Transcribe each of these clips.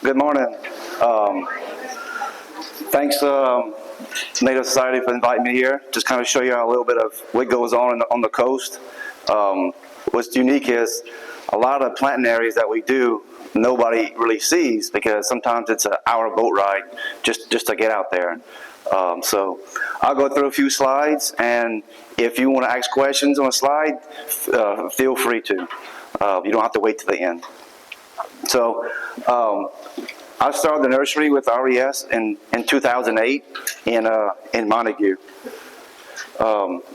Good morning. Thanks, Native Society, for inviting me here. Just kind of show you a little bit of what goes on the coast. What's unique is a lot of the planting areas that we do, nobody really sees because sometimes it's an hour boat ride just to get out there. So I'll go through a few slides, and if you want to ask questions on a slide, feel free to. You don't have to wait to the end. So I started the nursery with RES in 2008 in Montegut.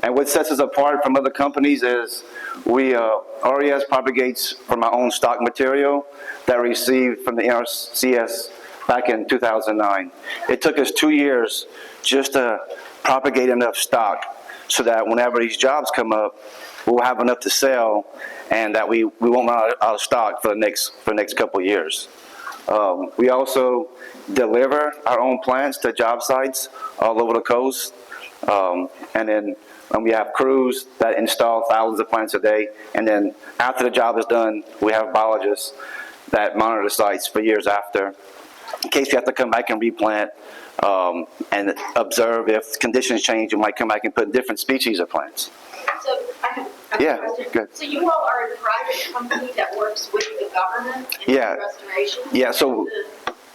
And what sets us apart from other companies is RES propagates from our own stock material that we received from the NRCS back in 2009. It took us 2 years just to propagate enough stock so that whenever these jobs come up, we'll have enough to sell, and that we won't run out of stock for the next couple of years. We also deliver our own plants to job sites all over the coast, and then we have crews that install thousands of plants a day, and then after the job is done, we have biologists that monitor the sites for years after, in case we have to come back and replant and observe if conditions change. We might come back and put different species of plants. So I have a question. Good. So you all are a private company that works with the government in restoration? Yeah, so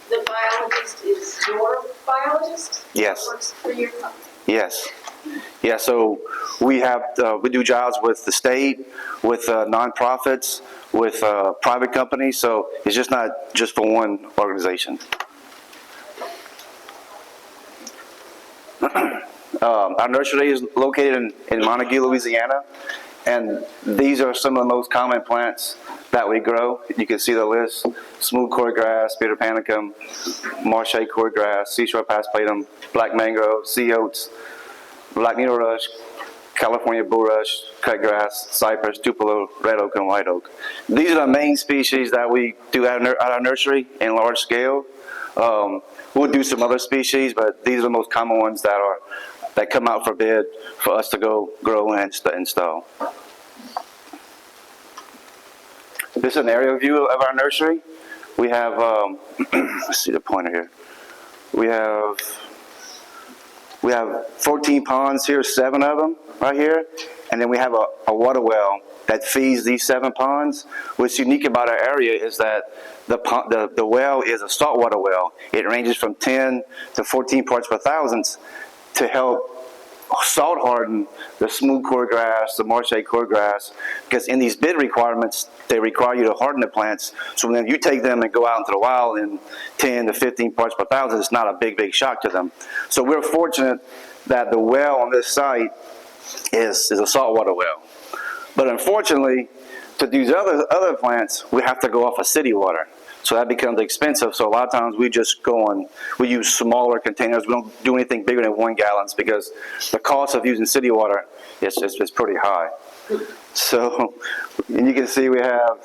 the biologist is your biologist? Yes. That works for your company? Yes. Yeah, so we do jobs with the state, with nonprofits, with private companies, so it's just not just for one organization. Our nursery is located in Montegut, Louisiana, and these are some of the most common plants that we grow. You can see the list: smooth cordgrass, Peter panicum, marsh cordgrass, seashore paspalatum, black mangrove, sea oats, black needle rush, California bulrush, cutgrass, cypress, tupelo, red oak, and white oak. These are the main species that we do at our nursery in large scale. We'll do some other species, but these are the most common ones that come out for bid for us to go grow and install. This is an aerial view of our nursery. We have, let's see the pointer here. We have 14 ponds here, 7 of them right here, and then we have a water well that feeds these 7 ponds. What's unique about our area is that the well is a saltwater well. It ranges from 10 to 14 parts per thousand to help salt harden the smooth cordgrass, the marsh cordgrass, because in these bid requirements, they require you to harden the plants. So when you take them and go out into the wild in 10 to 15 parts per thousand, it's not a big shock to them. So we're fortunate that the well on this site is a saltwater well. But unfortunately, to use other plants, we have to go off of city water. So that becomes expensive. So a lot of times we use smaller containers. We don't do anything bigger than 1 gallon because the cost of using city water is pretty high. So, and you can see we have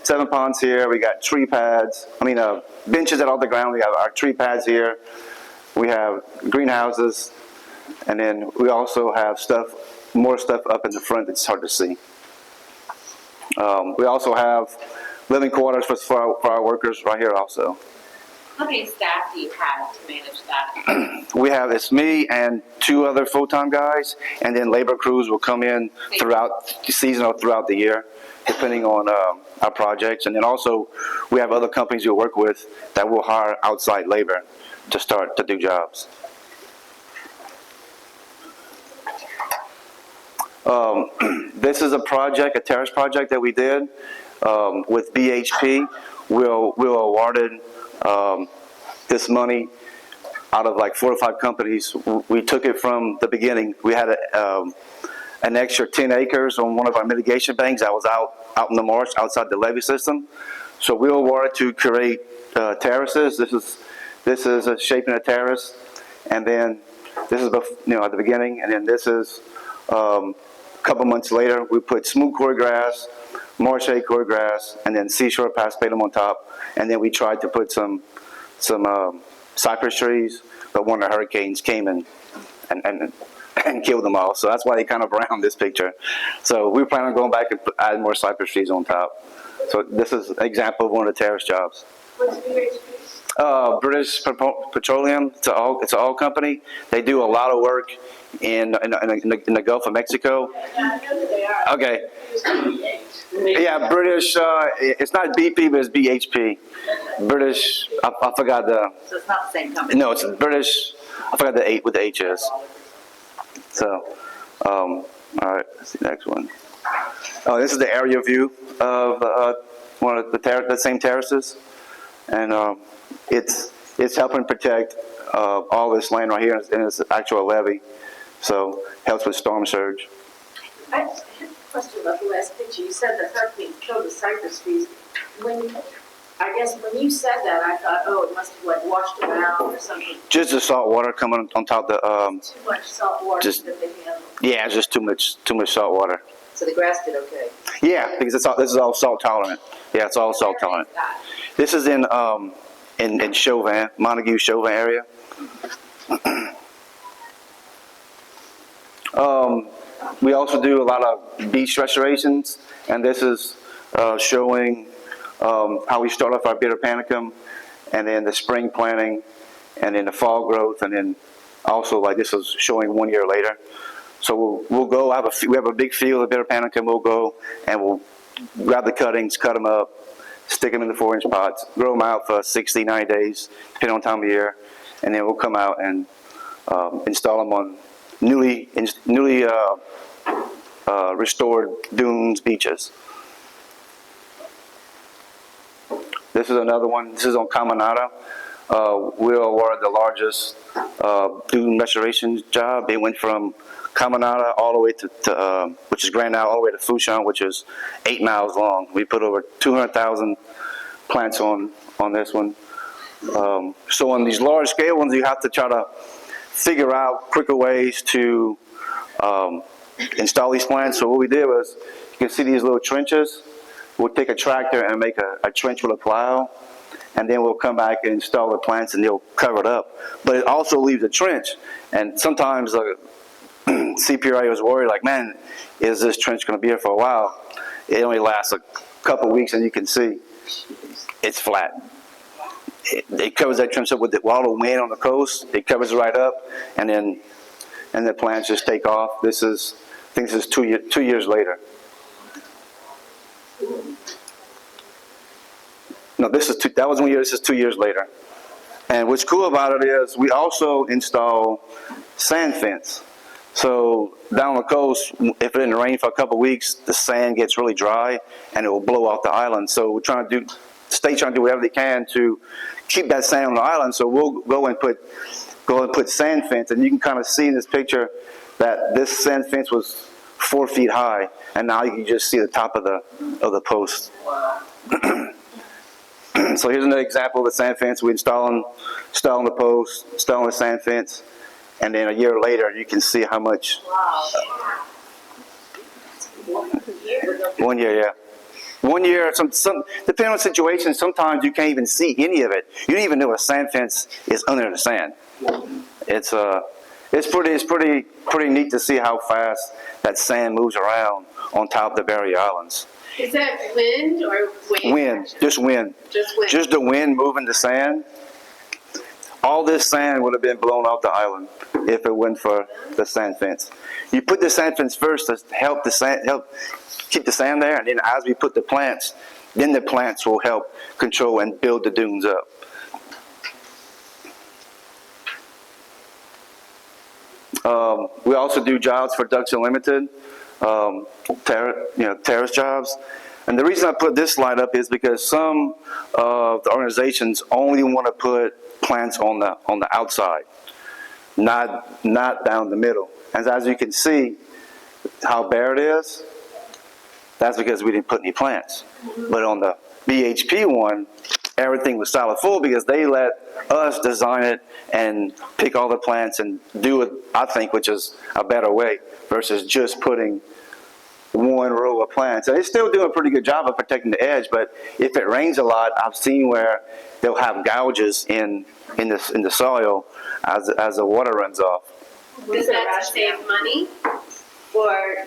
7 ponds here. We got tree pads. Benches out on the ground. We have our tree pads here. We have greenhouses, and then we also have more stuff up in the front that's hard to see. We also have living quarters for our workers right here also. How many staff do you have to manage that? It's me and 2 other full-time guys, and then labor crews will come in throughout the season or throughout the year, depending on our projects. And then also we have other companies we work with that will hire outside labor to start to do jobs. This is a terrace project that we did with BHP. We're awarded this money out of like 4 or 5 companies. We took it from the beginning. We had an extra 10 acres on one of our mitigation banks that was out in the marsh outside the levee system. So we were awarded to create terraces. This is a shape in a terrace, and then this is at the beginning, and then this is a couple months later. We put smooth cordgrass, marsh cordgrass, and then seashore paspalatum on top, and then we tried to put some cypress trees, but one of the hurricanes came and and killed them all. So that's why they kind of brown this picture. So we plan on going back and add more cypress trees on top. So this is an example of one of the terrace jobs. What's BHP? British Petroleum. It's an oil company. They do a lot of work in the Gulf of Mexico. Yeah, I know that they are. Okay. It's Yeah, British. It's not BP, but it's BHP. British. I forgot the. So it's not the same company? No, it's British. I forgot the what the H is. So, all right. Let's see the next one. Oh, this is the area view of one of the same terraces, and it's helping protect all this land right here, and it's actual levee, so helps with storm surge. I had a question about the last picture. You said the hurricane killed the cypress trees. I guess when you said that, I thought, oh, it must have like washed them out or something. Just the salt water coming on top of the. Too much salt water just- that they handle. Yeah, it's just too much salt water. So the grass did okay? Yeah, because this is all salt tolerant. Yeah, it's all salt tolerant. This is in Chauvin, Montegut, Chauvin area. We also do a lot of beach restorations, and this is showing how we start off our bitter panicum, and then the spring planting, and then the fall growth, and then also like this is showing 1 year later. So we'll go. We have a big field of bitter panicum. We'll go and we'll grab the cuttings, cut them up, stick them in the 4-inch pots, grow them out for 60, 90 days, depending on time of year, and then we'll come out and install them on newly restored dunes, beaches. This is another one. This is on Caminada. We're awarded the largest dune restoration job. It went from Caminada all the way to which is Grand Isle, all the way to Fouchon, which is 8 miles long. We put over 200,000 plants on this one. So on these large scale ones, you have to try to figure out quicker ways to install these plants. So what we did was, you can see these little trenches. We'll take a tractor and make a trench with a plow, and then we'll come back and install the plants, and they'll cover it up. But it also leaves a trench, and sometimes CPRA was worried, like, man, is this trench going to be here for a while? It only lasts a couple weeks, and you can see it's flat. It covers that trench up with all the wind on the coast. It covers it right up, and then the plants just take off. I think this is 2 years later. No, that was 1 year. This is 2 years later. And what's cool about it is we also install sand fence. So down the coast, if it didn't rain for a couple of weeks, the sand gets really dry and it will blow off the island. So we're trying to do whatever they can to keep that sand on the island. So we'll go and put sand fence, and you can kind of see in this picture that this sand fence was 4 feet high, and now you can just see the top of the post. So here's another example of the sand fence. We installing the post, installing the sand fence, and then a year later you can see how much. Wow. 1 year, yeah. 1 year, some depending on the situation, sometimes you can't even see any of it. You don't even know a sand fence is under the sand. It's pretty neat to see how fast that sand moves around on top of the barrier islands. Is that wind or wave? Wind, just wind. Just wind. Just the wind moving the sand. All this sand would have been blown off the island if it wasn't for the sand fence. You put the sand fence first to help keep the sand there, and then as we put the plants, then the plants will help control and build the dunes up. We also do jobs for Ducks Unlimited, terrace jobs. And the reason I put this slide up is because some of the organizations only want to put plants on the outside, not down the middle. And as you can see, how bare it is, that's because we didn't put any plants. But on the BHP one, everything was solid full because they let us design it and pick all the plants and do it, I think, which is a better way versus just putting one row of plants. And they still do a pretty good job of protecting the edge, but if it rains a lot, I've seen where they'll have gouges in the soil as the water runs off. Is that to save money? For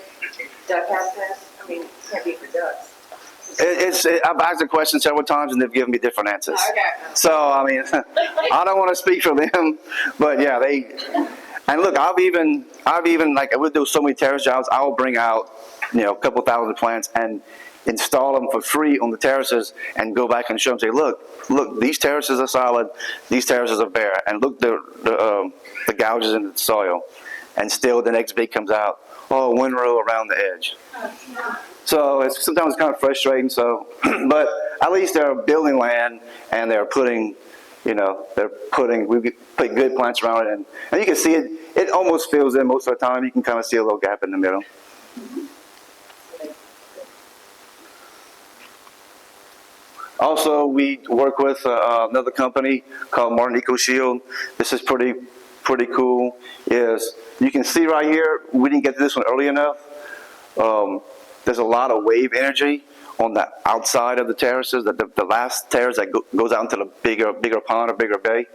duck habitats, I mean, it can't be for ducks. I've asked the question several times and they've given me different answers. Okay. So, I mean, I don't want to speak for them, but yeah, and look, I've even, like, we do so many terrace jobs, I'll bring out, a couple thousand plants and install them for free on the terraces and go back and show them, say, look, these terraces are solid, these terraces are bare, and look, the gouges in the soil. And still the next big comes out, oh, windrow around the edge. So sometimes it's kind of frustrating. So, but at least they're building land and they're putting, we put good plants around it, and you can see it. It almost fills in most of the time. You can kind of see a little gap in the middle. Also, we work with another company called Martin Eco Shield. This is pretty cool. Is you can see right here, we didn't get to this one early enough. There's a lot of wave energy on the outside of the terraces, the last terrace that goes out into the bigger pond or bigger bay.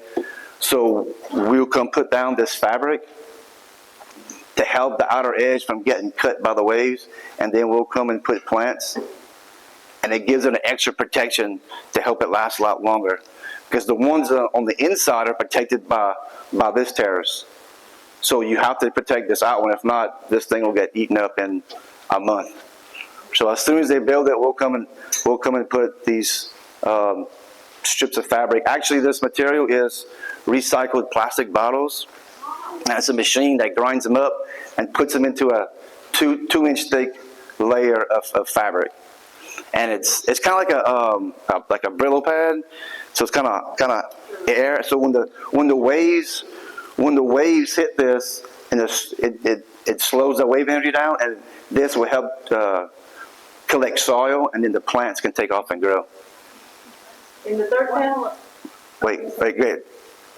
So we'll come put down this fabric to help the outer edge from getting cut by the waves, and then we'll come and put plants, and it gives it an extra protection to help it last a lot longer. Because the ones on the inside are protected by this terrace. So you have to protect this out one. If not, this thing will get eaten up in a month. So as soon as they build it, we'll come and put these strips of fabric. Actually, this material is recycled plastic bottles. And it's a machine that grinds them up and puts them into a 2-inch thick layer of fabric. And it's kind of like a Brillo pad. So it's kind of air. So when the waves hit this, and it slows the wave energy down, and this will help collect soil, and then the plants can take off and grow. In the third panel, Wait, good.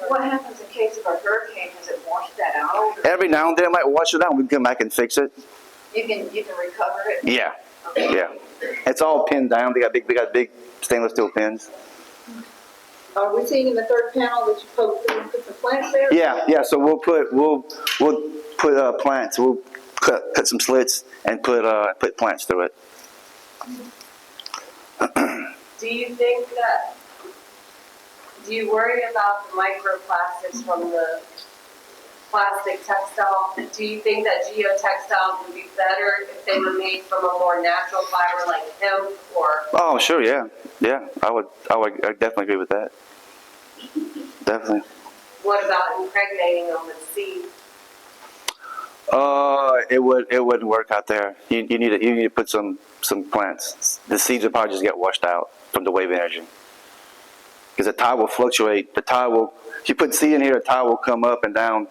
what happens in case of a hurricane? Does it wash that out? Every now and then it might wash it out. We can come back and fix it. You can recover it? Yeah, Okay. yeah. It's all pinned down. They got big stainless steel pins. Are we seeing in the third panel that you put some plants there? Yeah. So we'll put plants. We'll cut some slits and put plants through it. Do you worry about the microplastics from the plastic textile? Do you think that geotextiles would be better if they were made from a more natural fiber like hemp or? Oh, sure, yeah. I would definitely agree with that. Definitely. What about impregnating them with seed? It wouldn't work out there. You need to put some plants. The seeds would probably just get washed out from the wave energy. Because the tide will fluctuate. If you put seed in here, the tide will come up and down,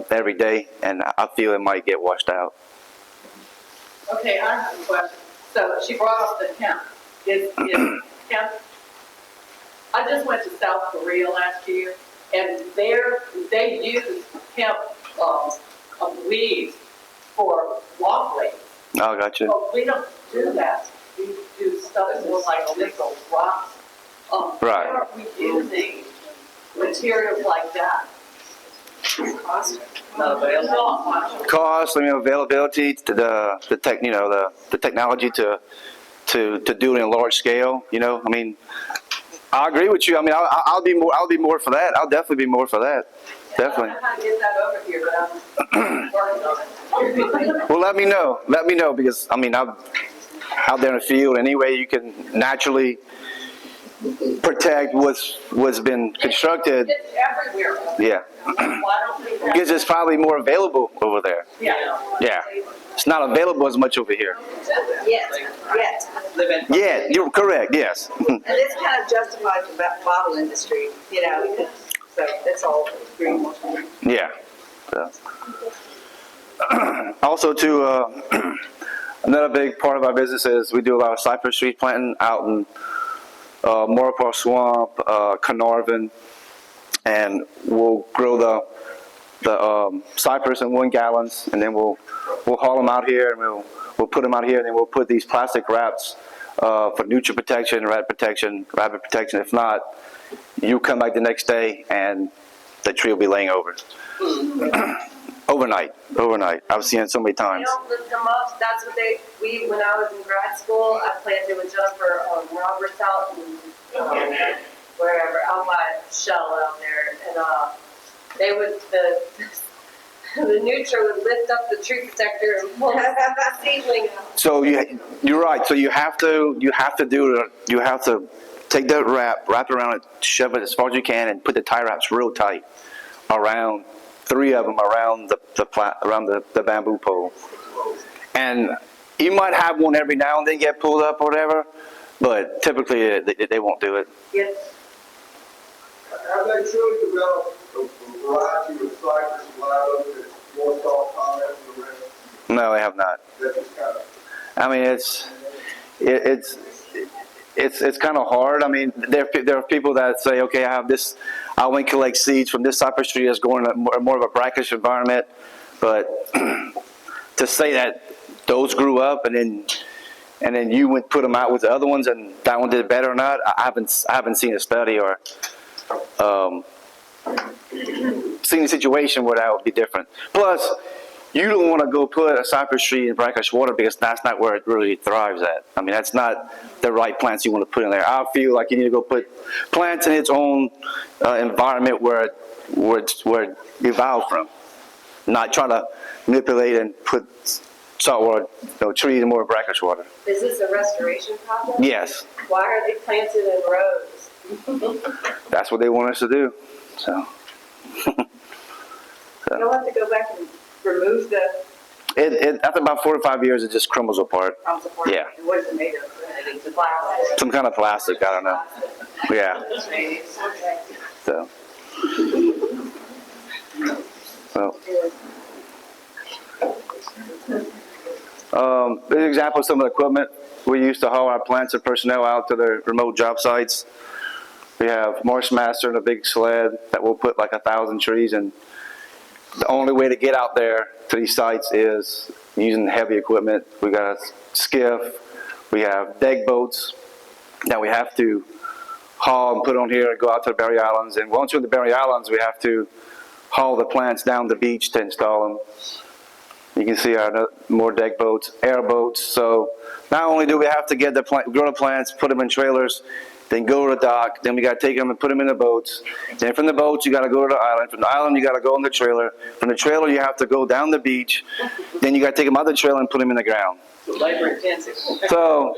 every day, and I feel it might get washed out. Okay, I have a question. So she brought up the hemp. Is hemp? I just went to South Korea last year, and they use hemp leaves for walkways. Oh, gotcha. So we don't do that. We do stuff that's more like little rocks. Right. Why aren't we using materials like that? Not available. Cost, availability, to the technology to do it in a large scale. I agree with you. I'll be more for that. I'll definitely be more for that. Definitely. I don't know how to get that over here, but I'm working on it. Well, let me know because I'm out there in the field. Any way you can naturally protect what's been constructed. It's everywhere. Yeah. Why don't we have? Because it's probably more available over there. Yeah. It's not available as much over here. Yes. Yeah, you're correct. Yes. And this kind of justifies the bottle industry, so that's all greenwashing. Yeah. Also, too, another big part of our business is we do a lot of cypress tree planting out in Morapar Swamp, Carnarvon, and we'll grow the cypress in 1 gallons, and then we'll haul them out here, and we'll put them out here, and then we'll put these plastic wraps for nutrient protection, rabbit protection. If not, you come back the next day and the tree will be laying over. Overnight. I've seen it so many They times. don't lift them up, that's what when I was in grad school, I planted with Jennifer, Roberts out in, wherever, out by Shell out there, and, they would, the Nutra would lift up the tree protector and pull the seedling out. So you're right. So you have to take that wrap it around it, shove it as far as you can, and put the tie wraps real tight around 3 of them around the bamboo pole. And you might have one every now and then get pulled up or whatever, but typically they won't do it. Yes. Have they truly developed a variety of cypress and live oak that's more salt tolerant than the rest? No, they have not. That just kind of, I mean, it's kind of hard. I mean, there are people that say, okay, I have this, I went and collect seeds from this cypress tree that's going in more of a brackish environment, but to say that those grew up and then you would put them out with the other ones and that one did better or not, I haven't seen a study or seen a situation where that would be different. Plus, you don't want to go put a cypress tree in brackish water because that's not where it really thrives at. I mean, that's not the right plants you want to put in there. I feel like you need to go put plants in its own environment where it evolved from. Not try to manipulate and put saltwater trees in more brackish water. Is this a restoration project? Yes, Why are they planted in rows? that's what they want us to do. So. You'll have to go back and remove the After about 4 to 5 years, it just crumbles apart. crumbs apart. Yeah. And what is it made of? It's a plastic. Some kind of plastic, I don't know. Yeah. So. An example of some of the equipment we use to haul our plants and personnel out to their remote job sites. We have Marsh Master and a big sled that will put like 1,000 trees, and the only way to get out there to these sites is using heavy equipment. We got a skiff, we have deck boats that we have to haul and put on here and go out to the Berry Islands. And once we're in the Berry Islands, we have to haul the plants down the beach to install them. You can see our more deck boats, airboats. So not only do we have to get grow the plants, put them in trailers, then go to the dock, then we got to take them and put them in the boats. Then from the boats, you got to go to the island. From the island, you got to go in the trailer. From the trailer, you have to go down the beach. Then you got to take them out of the trailer and put them in the ground. Labor intensive. So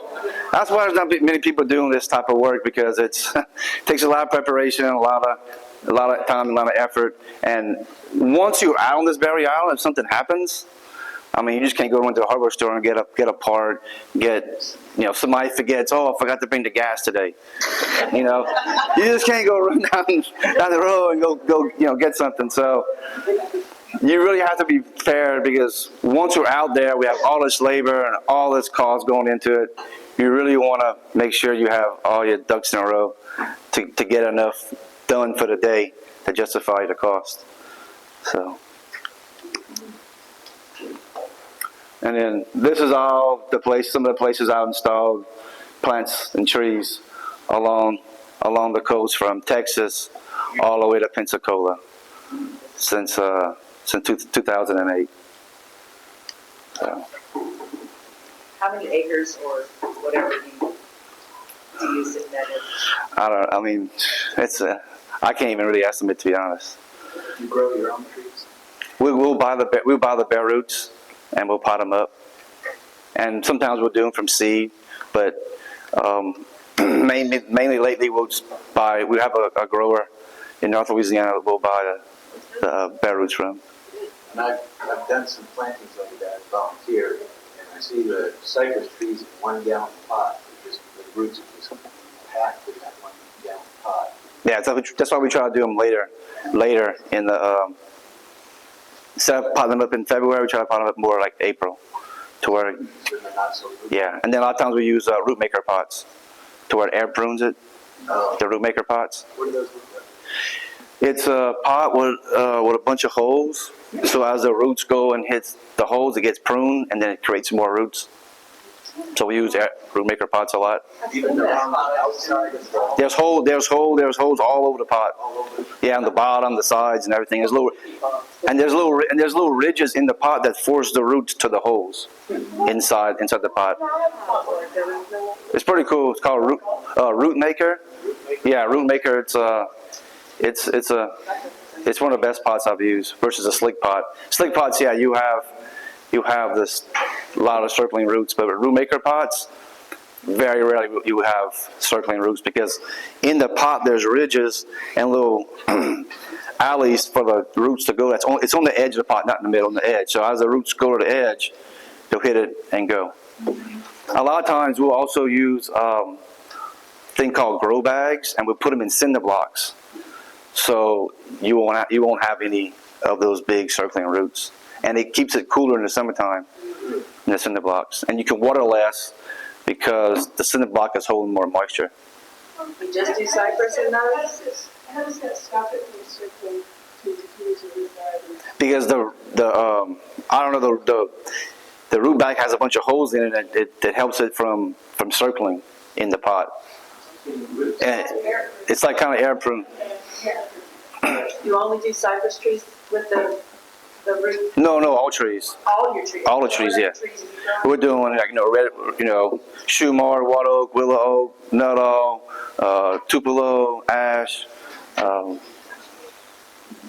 that's why there's not many people doing this type of work, because it takes a lot of preparation, a lot of time, a lot of effort. And once you're out on this Berry Island, if something happens, I mean, you just can't go into a hardware store and get a part, somebody forgets, I forgot to bring the gas today. You just can't go run down the road and go get something. So you really have to be prepared, because once we're out there, we have all this labor and all this cost going into it. You really want to make sure you have all your ducks in a row to get enough done for the day to justify the cost. So. And then this is all some of the places I've installed plants and trees along the coast from Texas all the way to Pensacola since 2008. So. How many acres or whatever do you think that is? I can't even really estimate, to be honest. you grow your own trees? We'll buy the bare roots and we'll pot them up. And sometimes we'll do them from seed, but mainly lately we have a grower in North Louisiana that we'll buy the bare roots from. And I've done some plantings over there as volunteer, and I see the cypress trees in 1 gallon pot. The roots are just packed in that 1 gallon pot. Yeah, that's why we try to do them later in the, instead of potting them up in February, we try to pot them up more like April, to where, So they're not so root. yeah. And then a lot of times we use root maker pots, to where it air prunes it, the root maker pots. What do those look like? It's a pot with a bunch of holes, so as the roots go and hit the holes, it gets pruned, and then it creates more roots. So we use root maker pots a lot. Even around the outside of the There's holes all over the pot. Yeah, on the bottom, the sides, and everything. There's little ridges in the pot that force the roots to the holes inside the pot. It's pretty cool. It's called root maker. Yeah, root maker. It's one of the best pots I've used versus a slick pot. Slick pots, yeah, you have this a lot of circling roots, but root maker pots, very rarely you have circling roots because in the pot there's ridges and little alleys for the roots to go. It's on the edge of the pot, not in the middle, on the edge. So as the roots go to the edge, they'll hit it and go. A lot of times we'll also use a thing called grow bags, and we'll put them in cinder blocks. So you won't have any of those big circling roots. And it keeps it cooler in the summertime in the cinder blocks. And you can water less because the cinder block is holding more moisture. You just do cypress and those? How does that stop it from circling to use a root bag? Because the root bag has a bunch of holes in it that helps it from circling in the pot. And it's like kind of airproof. You only do cypress trees with the root? No, all trees. All your trees? All the trees, yeah. Trees you grow? We're doing red, shumar, water oak, willow oak, nut oak, tupelo, ash.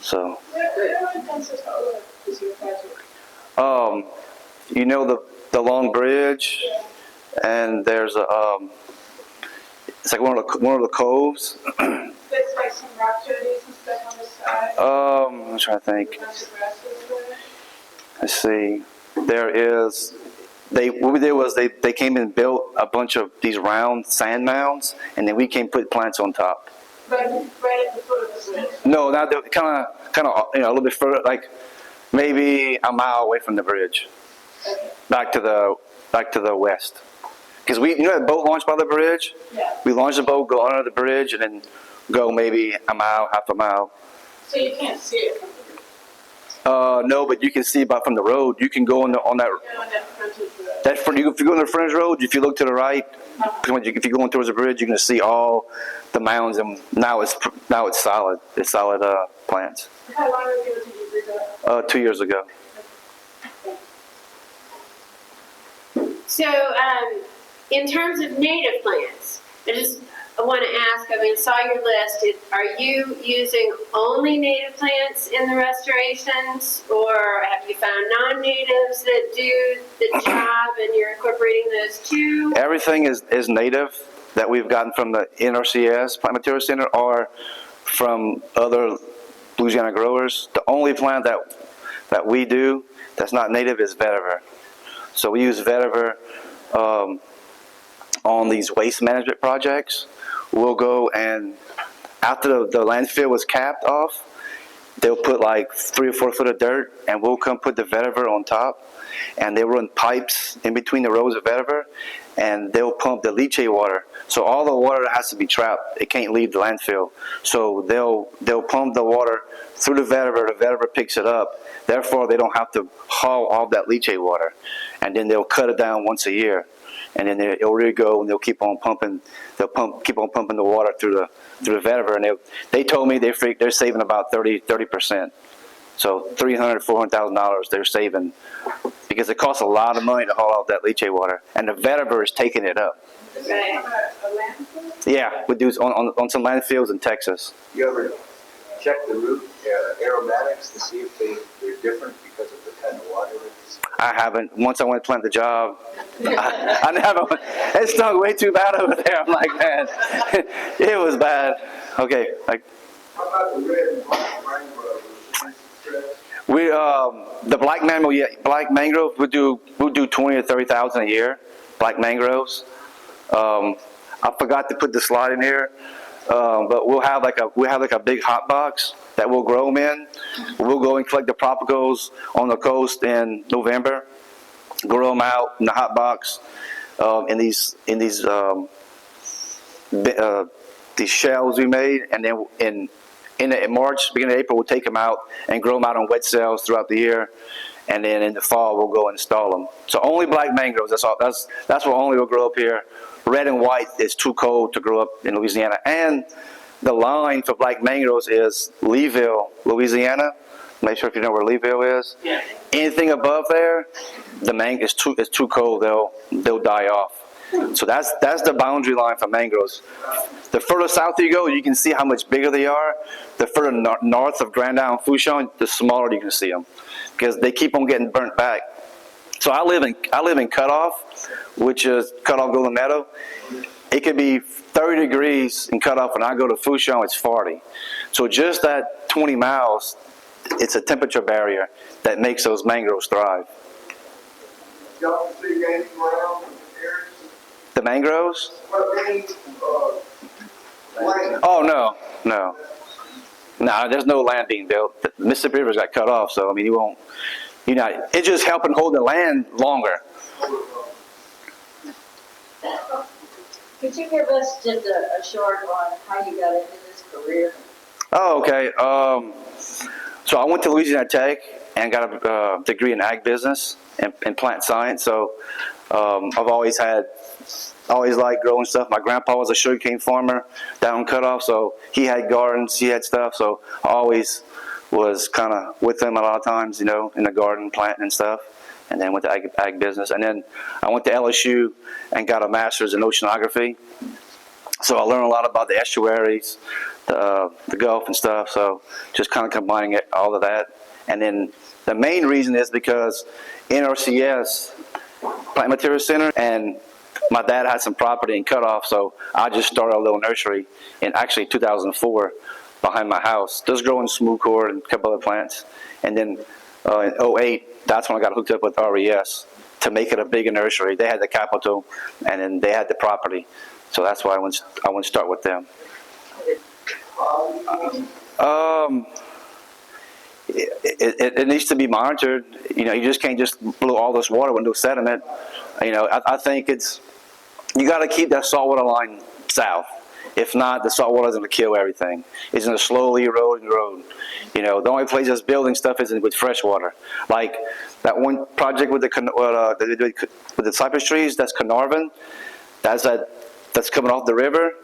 So, Where in Pensacola is your project? the long bridge, and there's it's like one of the coves. There's like some rock jetties and stuff on the side. I'm trying to think. A bunch of grasses there. Let's see. What we did was they came and built a bunch of these round sand mounds, and then we came put plants on top. Right at the foot of the bridge. No, not kind of a little bit further, like maybe a mile away from the bridge, Okay. back to the west. Because that boat launch by the bridge. Yeah. We launch the boat, go under the bridge, and then go maybe a mile, half a mile. So you can't see it from the bridge. No, but you can see about from the road. You can go on that. You know, that frontage road. If you go on the frontage road, if you look to the right, if you're going towards the bridge, you're going to see all the mounds, and now it's solid. It's solid plants. How long ago did you do that? 2 years ago. So, in terms of native plants, I want to ask, I saw your list. Are you using only native plants in the restorations, or have you found non-natives that do the job and you're incorporating those too? Everything is native that we've gotten from the NRCS Plant Material Center or from other Louisiana growers. The only plant that we do that's not native is vetiver. So we use vetiver on these waste management projects. We'll go and after the landfill was capped off, they'll put like 3 or 4 foot of dirt, and we'll come put the vetiver on top, and they run pipes in between the rows of vetiver, and they'll pump the leachate water. So all the water has to be trapped. It can't leave the landfill. So they'll pump the water through the vetiver picks it up. Therefore, they don't have to haul all that leachate water. And then they'll cut it down once a year. And then it'll really go, and they'll keep on pumping. Keep on pumping the water through the vetiver. And they told me they're saving about 30%. So $300,000, $400,000 they're saving because it costs a lot of money to haul out that leachate water, and the vetiver is taking it up. Is that from a landfill? Yeah, we do on some landfills in Texas. You ever check the root aromatics to see if they're different because of the kind of water it's? I haven't. Once I went to plant the job, I never. It stunk way too bad over there. I'm like, man, it was bad. Okay, How about the red and black mangrove? we the black mangrove we'll do 20 or 30,000 a year. Black mangroves. I forgot to put the slide in here, but we'll have like a big hot box that we'll grow them in. We'll go and collect the propagules on the coast in November, grow them out in the hot box in these shells we made, and then in March, beginning of April, we'll take them out and grow them out on wet cells throughout the year, and then in the fall we'll go install them. So only black mangroves. That's all. That's what only will grow up here. Red and white is too cold to grow up in Louisiana. And the line for black mangroves is Leeville, Louisiana. Make sure if you know where Leeville is. Yeah. Anything above there, the mango is too cold. They'll die off. So that's the boundary line for mangroves. The further south you go, you can see how much bigger they are. The further north of Grand Island Fouchon, the smaller you can see them, because they keep on getting burnt back. So I live in Cutoff, which is Cutoff Golden Meadow. It could be 30 degrees in Cutoff, and I go to Fouchon, it's 40. So just that 20 miles, it's a temperature barrier that makes those mangroves thrive. Y'all can see gaining ground in the areas. The mangroves? What gaining, land? Oh, no. There's no land being built. The Mississippi River's got cut off, so I mean, it's just helping hold the land longer. Could you give us just a short on how you got into this career? Oh, okay. So I went to Louisiana Tech and got a degree in ag business and plant science. So I've always liked growing stuff. My grandpa was a sugarcane farmer down in Cutoff, so he had gardens, he had stuff. So I always was kind of with him a lot of times, in the garden, planting and stuff. And then went to ag business. And then I went to LSU and got a master's in oceanography. So I learned a lot about the estuaries, the Gulf and stuff. So just kind of combining all of that. And then the main reason is because NRCS, Plant Material Center, and my dad had some property in Cutoff, so I just started a little nursery in actually 2004 behind my house, just growing smooth core and a couple other plants. And then in 2008, that's when I got hooked up with RES to make it a bigger nursery. They had the capital, and then they had the property. So that's why I went to start with them. It needs to be monitored. You just can't just blow all this water with no sediment. I think you got to keep that saltwater line south. If not, the saltwater is going to kill everything. It's going to slowly erode and erode. The only place that's building stuff is with fresh water. Like that one project with the cypress trees, that's Carnarvon. That's coming off the river.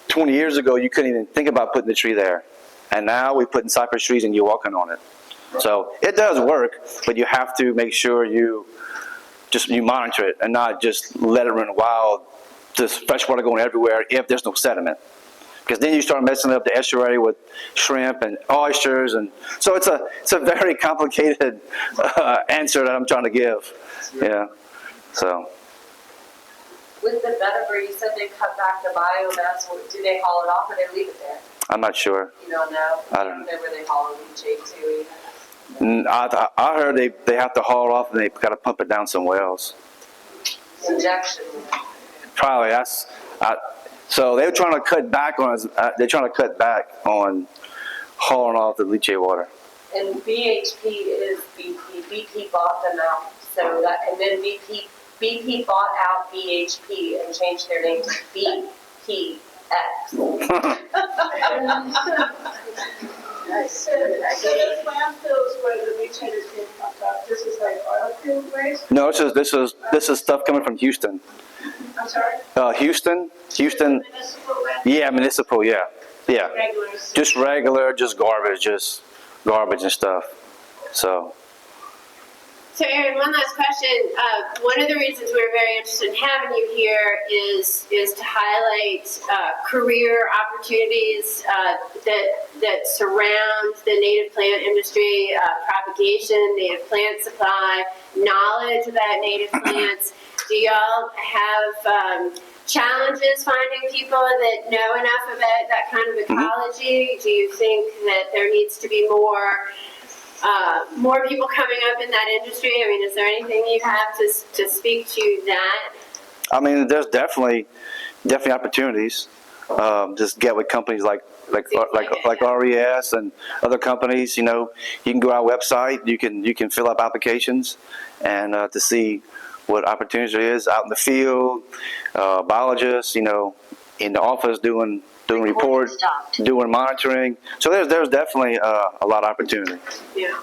20 years ago, you couldn't even think about putting the tree there. And now we're putting cypress trees and you're walking on it. So it does work, but you have to make sure you monitor it and not just let it run wild, just fresh water going everywhere if there's no sediment. Because then you start messing up the estuary with shrimp and oysters. And so it's a very complicated answer that I'm trying to give. Yeah. So. With the vetiver, you said they cut back the biomass. Do they haul it off or they leave it there? I'm not sure. You don't know? I don't know. Where they haul leachate to. I heard they have to haul it off and they got to pump it down somewhere else. Injection. Probably so they're trying to cut back on. They're trying to cut back on hauling off the leachate water. And BHP is BP. BP bought them out, and then BP bought out BHP and changed their name to BPX. So those landfills where the leachate is being pumped out, this is like oil field waste? No, this is stuff coming from Houston. I'm sorry? Houston. Municipal landfill? Yeah, municipal. Yeah. Regular. Just regular, just garbage and stuff. So Erin, one last question. One of the reasons we're very interested in having you here is to highlight career opportunities that surround the native plant industry, propagation, native plant supply, knowledge about native plants. Do y'all have challenges finding people that know enough about that kind of ecology? Do you think that there needs to be more people coming up in that industry? I mean, is there anything you have to speak to that? I mean, there's definitely opportunities. Just get with companies like RES and other companies. You can go to our website. You can fill up applications and to see what opportunities there is out in the field. Biologists, in the office doing reports, doing monitoring. So there's definitely a lot of opportunity. Yeah.